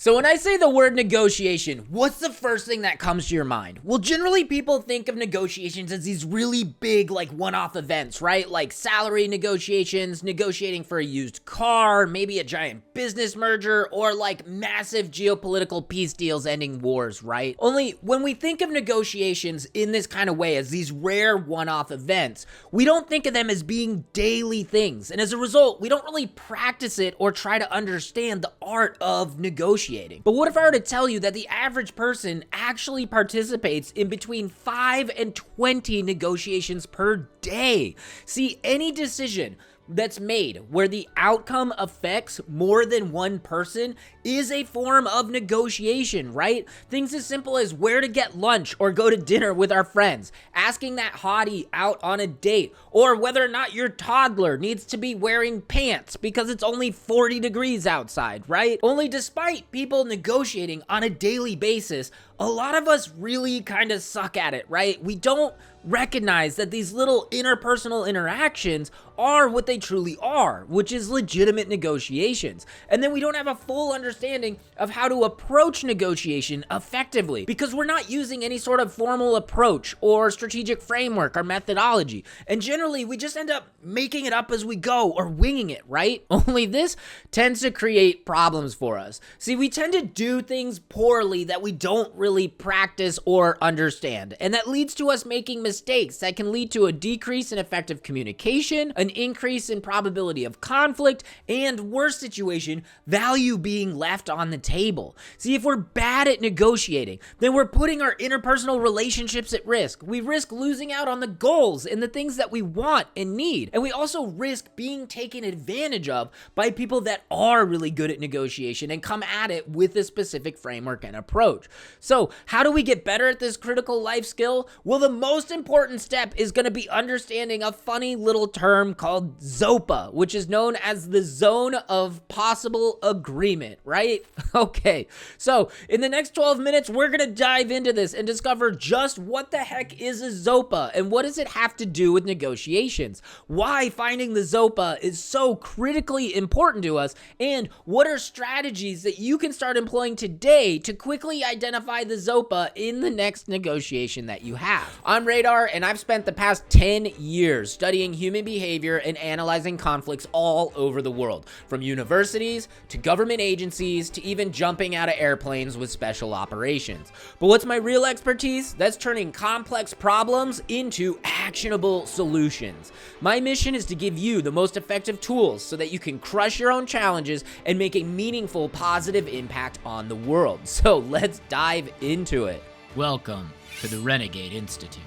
So when I say the word negotiation, what's the first thing that comes to your mind? Well, generally people think of negotiations as these really big, like one-off events, right? Like salary negotiations, negotiating for a used car, maybe a giant business merger, or like massive geopolitical peace deals ending wars, right? Only when we think of negotiations in this kind of way as these rare one-off events, we don't think of them as being daily things. And as a result, we don't really practice it or try to understand the art of negotiating. But what if I were to tell you that the average person actually participates in between 5 and 20 negotiations per day? See, any decision that's made where the outcome affects more than one person is a form of negotiation, right? Things as simple as where to get lunch or go to dinner with our friends, asking that hottie out on a date, or whether or not your toddler needs to be wearing pants because it's only 40 degrees outside, right? Only despite people negotiating on a daily basis, a lot of us really kind of suck at it, right? We don't recognize that these little interpersonal interactions are what they truly are, which is legitimate negotiations. And then we don't have a full understanding of how to approach negotiation effectively because we're not using any sort of formal approach or strategic framework or methodology. And generally, we just end up making it up as we go or winging it, right? Only this tends to create problems for us. See, we tend to do things poorly that we don't really practice or understand. And that leads to us making mistakes that can lead to a decrease in effective communication, an increase in probability of conflict, and worst situation, value being left on the table. See, if we're bad at negotiating, then we're putting our interpersonal relationships at risk. We risk losing out on the goals and the things that we want and need. And we also risk being taken advantage of by people that are really good at negotiation and come at it with a specific framework and approach. So how do we get better at this critical life skill? Well, the most important step is going to be understanding a funny little term called ZOPA, which is known as the zone of possible agreement, right? Okay, so in the next 12 minutes, we're going to dive into this and discover just what the heck is a ZOPA and what does it have to do with negotiations, why finding the ZOPA is so critically important to us, and what are strategies that you can start employing today to quickly identify the ZOPA in the next negotiation that you have. I'm Radar, and I've spent the past 10 years studying human behavior and analyzing conflicts all over the world, from universities to government agencies to even jumping out of airplanes with special operations. But what's my real expertise? That's turning complex problems into actionable solutions. My mission is to give you the most effective tools so that you can crush your own challenges and make a meaningful, positive impact on the world. So let's dive into it. Welcome to the Renegade Institute.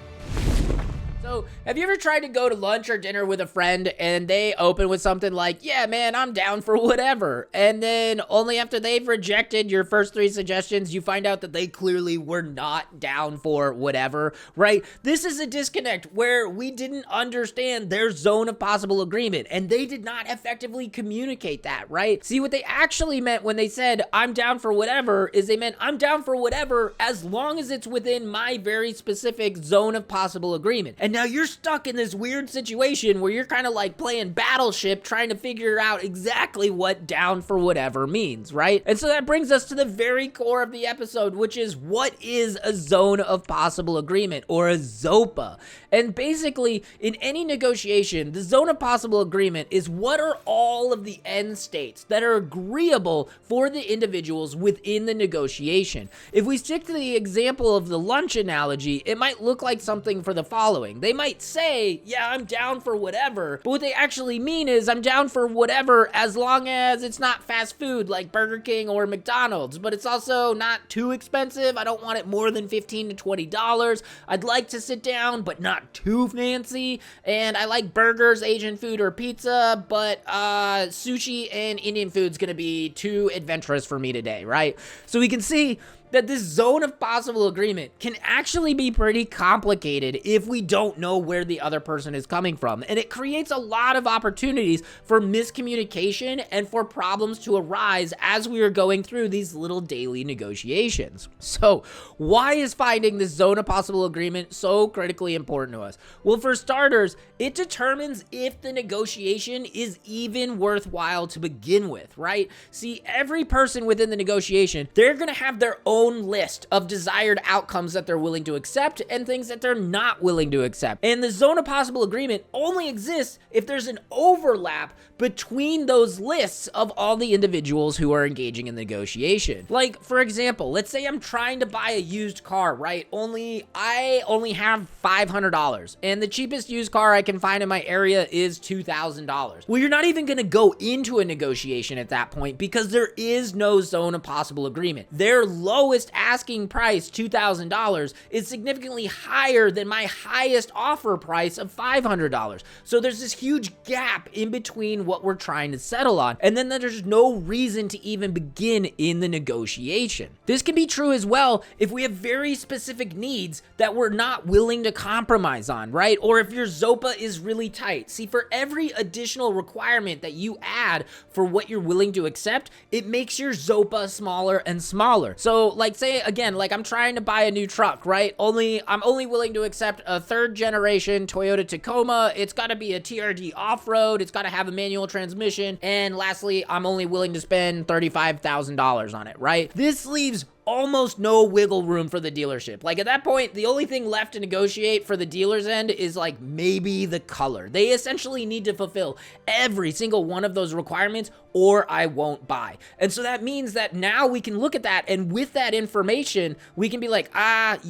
So, have you ever tried to go to lunch or dinner with a friend and they open with something like, yeah, man, I'm down for whatever. And then only after they've rejected your first 3 suggestions, you find out that they clearly were not down for whatever, right? This is a disconnect where we didn't understand their zone of possible agreement and they did not effectively communicate that, right? See, what they actually meant when they said, I'm down for whatever, is they meant, I'm down for whatever as long as it's within my very specific zone of possible agreement. And now you're stuck in this weird situation where you're kind of like playing Battleship trying to figure out exactly what down for whatever means, right? And so that brings us to the very core of the episode, which is what is a zone of possible agreement, or a ZOPA? And basically, in any negotiation, the zone of possible agreement is what are all of the end states that are agreeable for the individuals within the negotiation. If we stick to the example of the lunch analogy, it might look like something for the following. They might say, yeah, I'm down for whatever, but what they actually mean is I'm down for whatever as long as it's not fast food like Burger King or McDonald's, but it's also not too expensive. I don't want it more than $15 to $20. I'd like to sit down, but not too fancy. And I like burgers, Asian food, or pizza, but sushi and Indian food's gonna be too adventurous for me today, right? So we can see that this zone of possible agreement can actually be pretty complicated if we don't know where the other person is coming from. And it creates a lot of opportunities for miscommunication and for problems to arise as we are going through these little daily negotiations. So why is finding this zone of possible agreement so critically important to us? Well, for starters, it determines if the negotiation is even worthwhile to begin with, right? See, every person within the negotiation, they're going to have their own list of desired outcomes that they're willing to accept and things that they're not willing to accept. And the zone of possible agreement only exists if there's an overlap between those lists of all the individuals who are engaging in the negotiation. Like, for example, let's say I'm trying to buy a used car, right? I only have $500, and the cheapest used car I can find in my area is $2,000. Well, you're not even going to go into a negotiation at that point because there is no zone of possible agreement. Their lowest asking price, $2,000, is significantly higher than my highest offer price of $500. So there's this huge gap in between what we're trying to settle on, and then there's no reason to even begin in the negotiation. This can be true as well if we have very specific needs that we're not willing to compromise on, right? Or if your ZOPA is really tight. See, for every additional requirement that you add for what you're willing to accept, it makes your ZOPA smaller and smaller. So like, say again, like I'm trying to buy a new truck, right? I'm only willing to accept a 3rd generation Toyota Tacoma. It's got to be a TRD off-road. It's got to have a manual transmission. And lastly, I'm only willing to spend $35,000 on it, right? This leaves almost no wiggle room for the dealership. Like at that point, the only thing left to negotiate for the dealer's end is like maybe the color. They essentially need to fulfill every single one of those requirements or I won't buy. And so that means that now we can look at that, and with that information, we can be like, I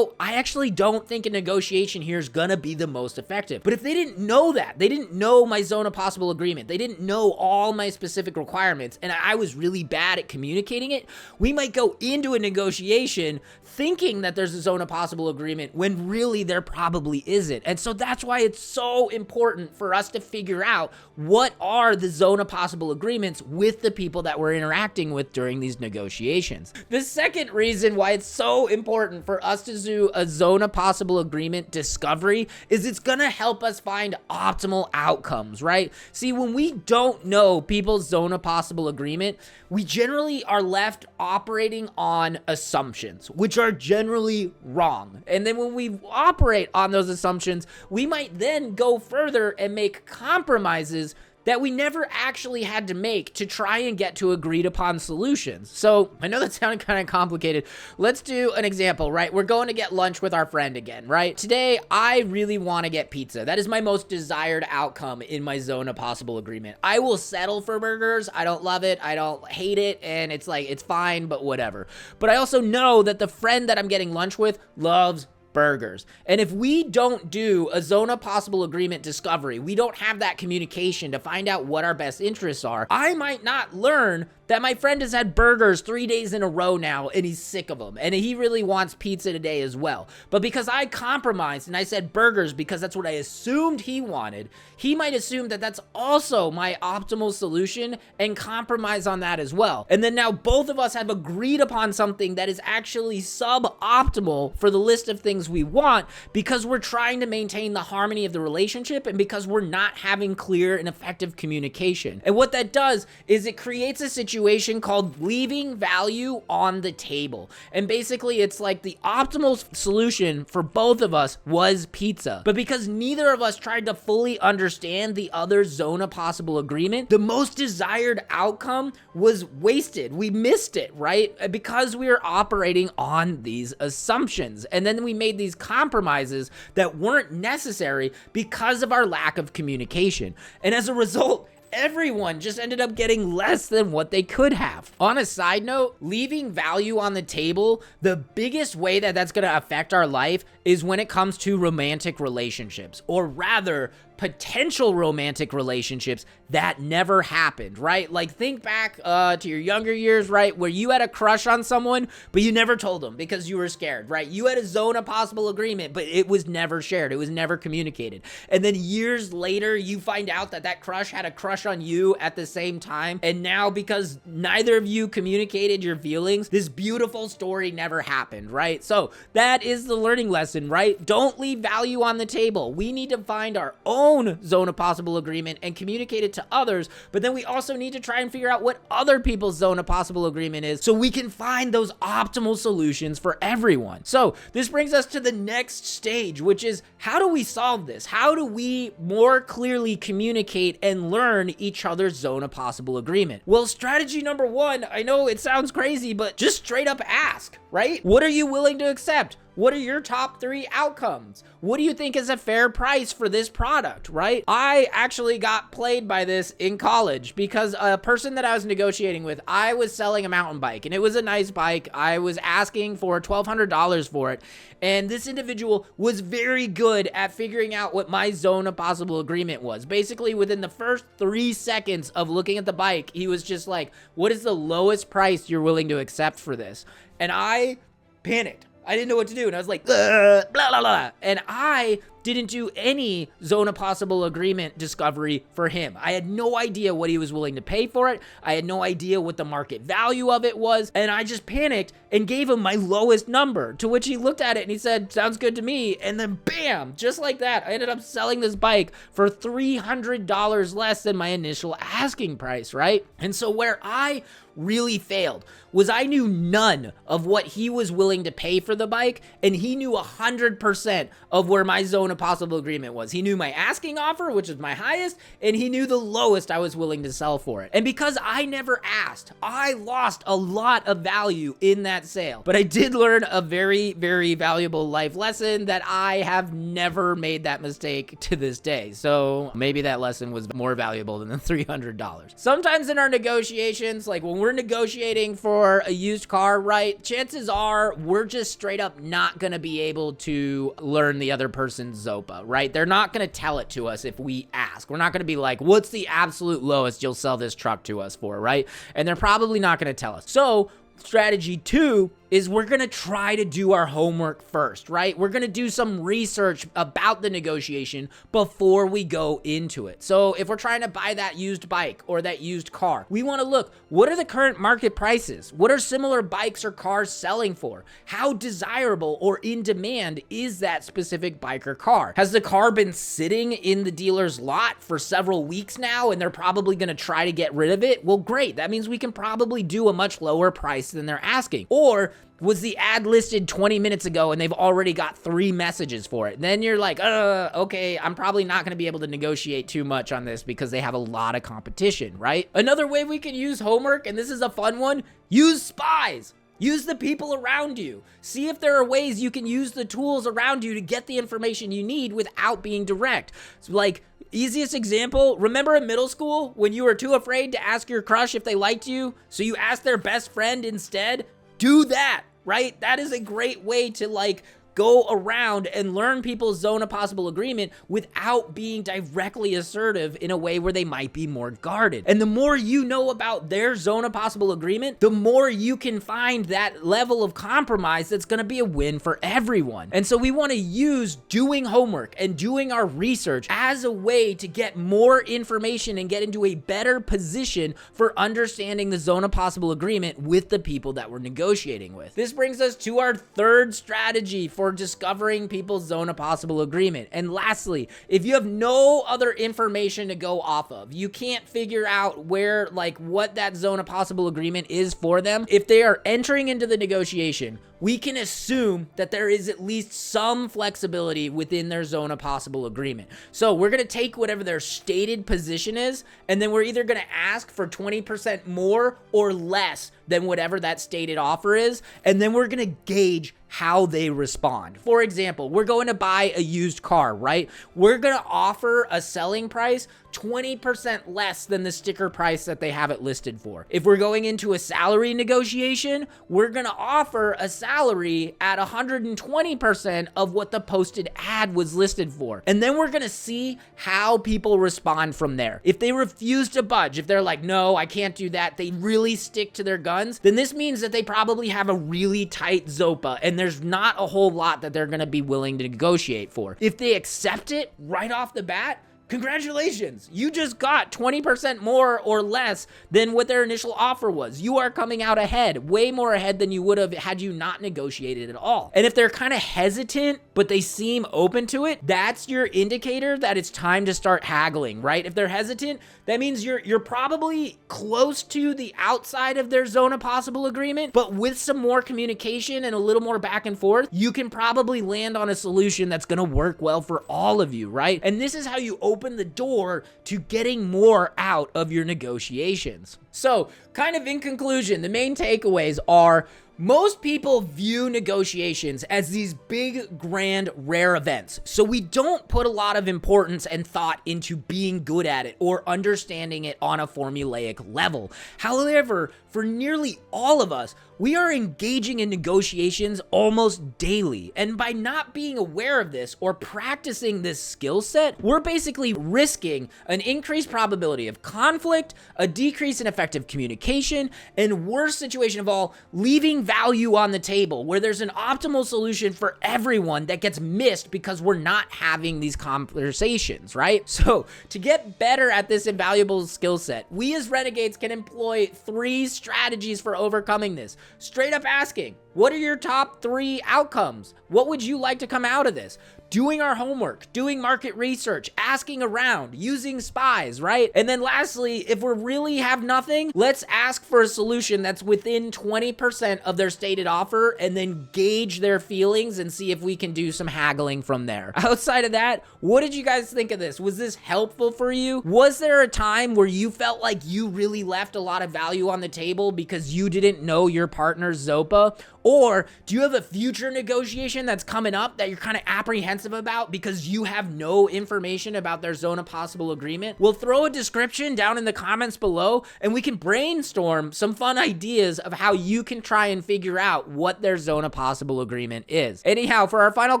actually don't think a negotiation here is gonna be the most effective. But if they didn't know that, they didn't know my zone of possible agreement, they didn't know all my specific requirements, and I was really bad at communicating it, we might go into a negotiation thinking that there's a zone of possible agreement when really there probably isn't. And so that's why it's so important for us to figure out what are the zone of possible agreements with the people that we're interacting with during these negotiations. The second reason why it's so important for us to do a zone of possible agreement discovery is it's gonna help us find optimal outcomes, right? See, when we don't know people's zone of possible agreement, we generally are left operating on assumptions, which are generally wrong. And then when we operate on those assumptions, we might then go further and make compromises that we never actually had to make to try and get to agreed upon solutions. So I know that sounded kind of complicated. Let's do an example, right? We're going to get lunch with our friend again, right? Today, I really want to get pizza. That is my most desired outcome in my zone of possible agreement. I will settle for burgers. I don't love it. I don't hate it. And it's like, it's fine, but whatever. But I also know that the friend that I'm getting lunch with loves burgers. And if we don't do a zone of possible agreement discovery, we don't have that communication to find out what our best interests are, I might not learn that my friend has had burgers 3 days in a row now and he's sick of them and he really wants pizza today as well. But because I compromised and I said burgers because that's what I assumed he wanted, he might assume that that's also my optimal solution and compromise on that as well. And then now both of us have agreed upon something that is actually suboptimal for the list of things we want because we're trying to maintain the harmony of the relationship and because we're not having clear and effective communication. And what that does is it creates a situation called leaving value on the table. And basically it's like the optimal solution for both of us was pizza. But because neither of us tried to fully understand the other zone of possible agreement, the most desired outcome was wasted. We missed it, right? Because we were operating on these assumptions. And then we made these compromises that weren't necessary because of our lack of communication. And as a result, everyone just ended up getting less than what they could have. On a side note, leaving value on the table, the biggest way that that's going to affect our life is when it comes to romantic relationships, or rather potential romantic relationships that never happened, right? Like think back to your younger years, right? Where you had a crush on someone, but you never told them because you were scared, right? You had a zone of possible agreement, but it was never shared. It was never communicated. And then years later, you find out that that crush had a crush on you at the same time. And now because neither of you communicated your feelings, this beautiful story never happened, right? So that is the learning lesson, right? Don't leave value on the table. We need to find our own zone of possible agreement and communicate it to others, but then we also need to try and figure out what other people's zone of possible agreement is so we can find those optimal solutions for everyone. So this brings us to the next stage, which is how do we solve this? How do we more clearly communicate and learn each other's zone of possible agreement? Well, strategy number one, I know it sounds crazy, but just straight up ask, right? What are you willing to accept? What are your top 3 outcomes? What do you think is a fair price for this product, right? I actually got played by this in college because a person that I was negotiating with, I was selling a mountain bike and it was a nice bike. I was asking for $1,200 for it. And this individual was very good at figuring out what my zone of possible agreement was. Basically, within the first 3 seconds of looking at the bike, he was just like, what is the lowest price you're willing to accept for this? And I panicked. I didn't know what to do. And I was like, blah, blah, blah. And I didn't do any zone of possible agreement discovery for him. I had no idea what he was willing to pay for it. I had no idea what the market value of it was. And I just panicked and gave him my lowest number, to which he looked at it and he said, sounds good to me. And then bam, just like that, I ended up selling this bike for $300 less than my initial asking price, right? And so where I really failed was I knew none of what he was willing to pay for the bike, and he knew 100% of where my zone of possible agreement was. He knew my asking offer, which is my highest, and he knew the lowest I was willing to sell for it. And because I never asked, I lost a lot of value in that sale. But I did learn a very, very valuable life lesson that I have never made that mistake to this day. So maybe that lesson was more valuable than the $300. Sometimes in our negotiations, like when we're negotiating for a used car, right, chances are we're just straight up not gonna be able to learn the other person's ZOPA, right? They're not gonna tell it to us if we ask. We're not gonna be like, what's the absolute lowest you'll sell this truck to us for, right? And they're probably not gonna tell us. So strategy 2 is we're gonna try to do our homework first, right? We're gonna do some research about the negotiation before we go into it. So if we're trying to buy that used bike or that used car, we wanna look, what are the current market prices? What are similar bikes or cars selling for? How desirable or in demand is that specific bike or car? Has the car been sitting in the dealer's lot for several weeks now and they're probably gonna try to get rid of it? Well, great. That means we can probably do a much lower price than they're asking. Or was the ad listed 20 minutes ago and they've already got 3 messages for it? Then you're like, okay, I'm probably not gonna be able to negotiate too much on this because they have a lot of competition, right? Another way we can use homework, and this is a fun one, use spies. Use the people around you. See if there are ways you can use the tools around you to get the information you need without being direct. So like, easiest example, remember in middle school when you were too afraid to ask your crush if they liked you, so you asked their best friend instead? Do that, right? That is a great way to like go around and learn people's zone of possible agreement without being directly assertive in a way where they might be more guarded. And the more you know about their zone of possible agreement, the more you can find that level of compromise that's gonna be a win for everyone. And so we wanna use doing homework and doing our research as a way to get more information and get into a better position for understanding the zone of possible agreement with the people that we're negotiating with. This brings us to our third strategy for discovering people's zone of possible agreement. And lastly, if you have no other information to go off of, you can't figure out where, like, what that zone of possible agreement is for them, if they are entering into the negotiation, we can assume that there is at least some flexibility within their zone of possible agreement. So we're gonna take whatever their stated position is, and then we're either gonna ask for 20% more or less than whatever that stated offer is, and then we're gonna gauge how they respond. For example, we're going to buy a used car, right? We're gonna offer a selling price 20% less than the sticker price that they have it listed for. If we're going into a salary negotiation, we're gonna offer a salary at 120% of what the posted ad was listed for. And then we're gonna see how people respond from there. If they refuse to budge, if they're like, no, I can't do that, they really stick to their guns, then this means that they probably have a really tight ZOPA and there's not a whole lot that they're gonna be willing to negotiate for. If they accept it right off the bat, congratulations, you just got 20% more or less than what their initial offer was. You are coming out ahead, way more ahead than you would have had you not negotiated at all. And if they're kind of hesitant, but they seem open to it, that's your indicator that it's time to start haggling, right? If they're hesitant, that means you're probably close to the outside of their zone of possible agreement, but with some more communication and a little more back and forth, you can probably land on a solution that's gonna work well for all of you, right? And this is how you open the door to getting more out of your negotiations. So, kind of in conclusion, the main takeaways are most people view negotiations as these big, grand, rare events. So we don't put a lot of importance and thought into being good at it or understanding it on a formulaic level. However, for nearly all of us, we are engaging in negotiations almost daily. And by not being aware of this or practicing this skill set, we're basically risking an increased probability of conflict, a decrease in effective communication, and worst situation of all, leaving value on the table where there's an optimal solution for everyone that gets missed because we're not having these conversations, right? So to get better at this invaluable skill set, we as Renegades can employ 3 strategies for overcoming this. Straight up asking, what are your top 3 outcomes? What would you like to come out of this? Doing our homework, doing market research, asking around, using spies, right? And then lastly, if we really have nothing, let's ask for a solution that's within 20% of their stated offer and then gauge their feelings and see if we can do some haggling from there. Outside of that, what did you guys think of this? Was this helpful for you? Was there a time where you felt like you really left a lot of value on the table because you didn't know your partner's ZOPA? Or do you have a future negotiation that's coming up that you're kind of apprehensive about because you have no information about their zone of possible agreement? We'll throw a description down in the comments below and we can brainstorm some fun ideas of how you can try and figure out what their zone of possible agreement is. Anyhow, for our final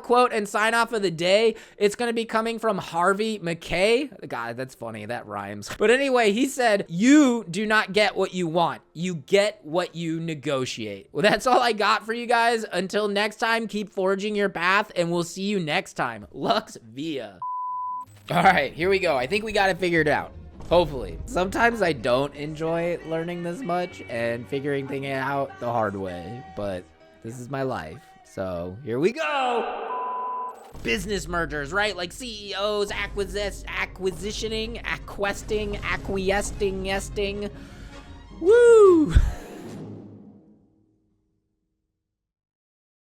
quote and sign off of the day, it's going to be coming from Harvey McKay. God, that's funny. That rhymes. But anyway, he said, you do not get what you want. You get what you negotiate. Well, that's all I got for you guys. Until next time, keep forging your path and we'll see you next time. Lux Via. All right, here we go. I think we got it figured out. Hopefully. Sometimes I don't enjoy learning this much and figuring things out the hard way, but this is my life. So here we go. Business mergers, right? Like CEOs, acquisitioning, acquiescing. Woo!